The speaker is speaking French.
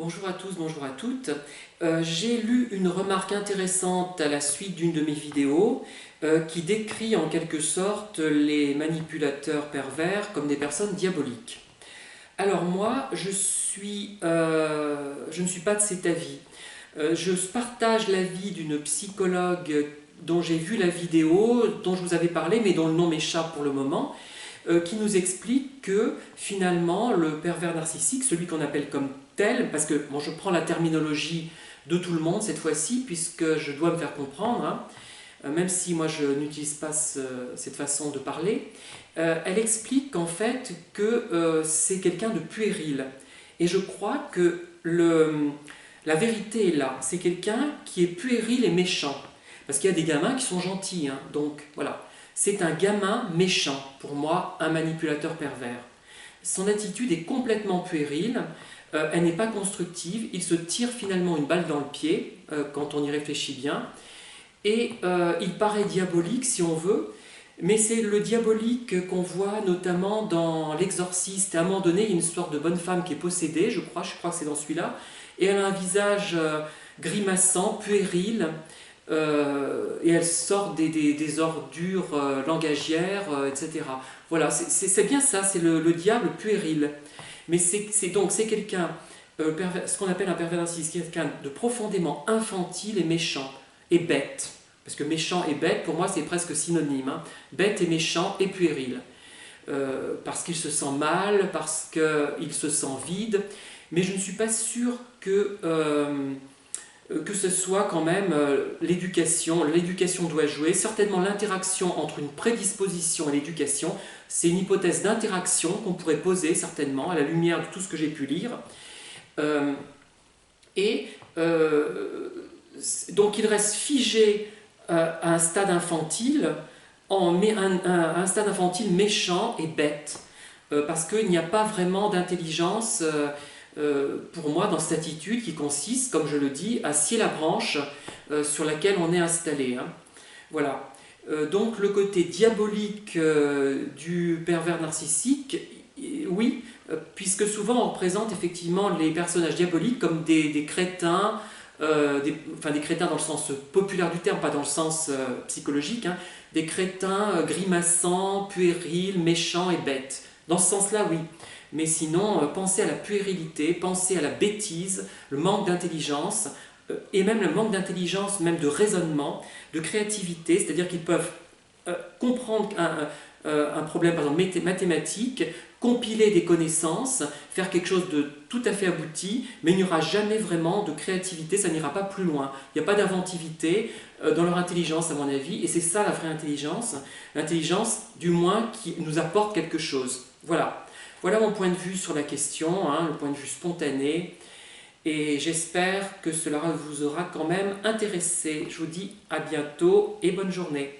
Bonjour à tous, bonjour à toutes. J'ai lu une remarque intéressante à la suite d'une de mes vidéos qui décrit en quelque sorte les manipulateurs pervers comme des personnes diaboliques. Alors moi, je ne suis pas de cet avis. Je partage l'avis d'une psychologue dont j'ai vu la vidéo, dont je vous avais parlé, mais dont le nom m'échappe pour le moment, qui nous explique que finalement le pervers narcissique, celui qu'on appelle comme tel, parce que bon, je prends la terminologie de tout le monde cette fois-ci, puisque je dois me faire comprendre, hein, même si moi je n'utilise pas cette façon de parler, elle explique qu'en fait que c'est quelqu'un de puéril. Et je crois que la vérité est là, c'est quelqu'un qui est puéril et méchant. Parce qu'il y a des gamins qui sont gentils, hein, donc voilà. C'est un gamin méchant, pour moi, un manipulateur pervers. Son attitude est complètement puérile, elle n'est pas constructive, il se tire finalement une balle dans le pied, quand on y réfléchit bien, et il paraît diabolique si on veut, mais c'est le diabolique qu'on voit notamment dans L'Exorciste. À un moment donné, il y a une histoire de bonne femme qui est possédée, je crois que c'est dans celui-là, et elle a un visage grimaçant, puéril, et elle sort des ordures langagières, etc. Voilà, c'est bien ça, c'est le diable puéril. Mais c'est quelqu'un, ce qu'on appelle un pervers narcissique, quelqu'un de profondément infantile et méchant, et bête. Parce que méchant et bête, pour moi, c'est presque synonyme. Hein. Bête et méchant et puéril. Parce qu'il se sent mal, parce qu'il se sent vide. Mais je ne suis pas sûr que ce soit quand même l'éducation. L'éducation doit jouer. Certainement l'interaction entre une prédisposition et l'éducation, c'est une hypothèse d'interaction qu'on pourrait poser certainement à la lumière de tout ce que j'ai pu lire. Donc il reste figé à un stade infantile, un stade infantile méchant et bête, parce qu'il n'y a pas vraiment d'intelligence pour moi dans cette attitude qui consiste, comme je le dis, à scier la branche sur laquelle on est installé. Hein. Voilà. Donc le côté diabolique du pervers narcissique, oui, puisque souvent on représente effectivement les personnages diaboliques comme des crétins, des crétins dans le sens populaire du terme, pas dans le sens psychologique, hein, des crétins grimaçants, puérils, méchants et bêtes. Dans ce sens-là, oui. Mais sinon, pensez à la puérilité, pensez à la bêtise, le manque d'intelligence, et même le manque d'intelligence, même de raisonnement, de créativité, c'est-à-dire qu'ils peuvent comprendre un problème, par exemple mathématique, compiler des connaissances, faire quelque chose de tout à fait abouti, mais il n'y aura jamais vraiment de créativité, ça n'ira pas plus loin. Il n'y a pas d'inventivité dans leur intelligence, à mon avis, et c'est ça la vraie intelligence, l'intelligence du moins qui nous apporte quelque chose. Voilà. Voilà mon point de vue sur la question, hein, le point de vue spontané, et j'espère que cela vous aura quand même intéressé. Je vous dis à bientôt et bonne journée.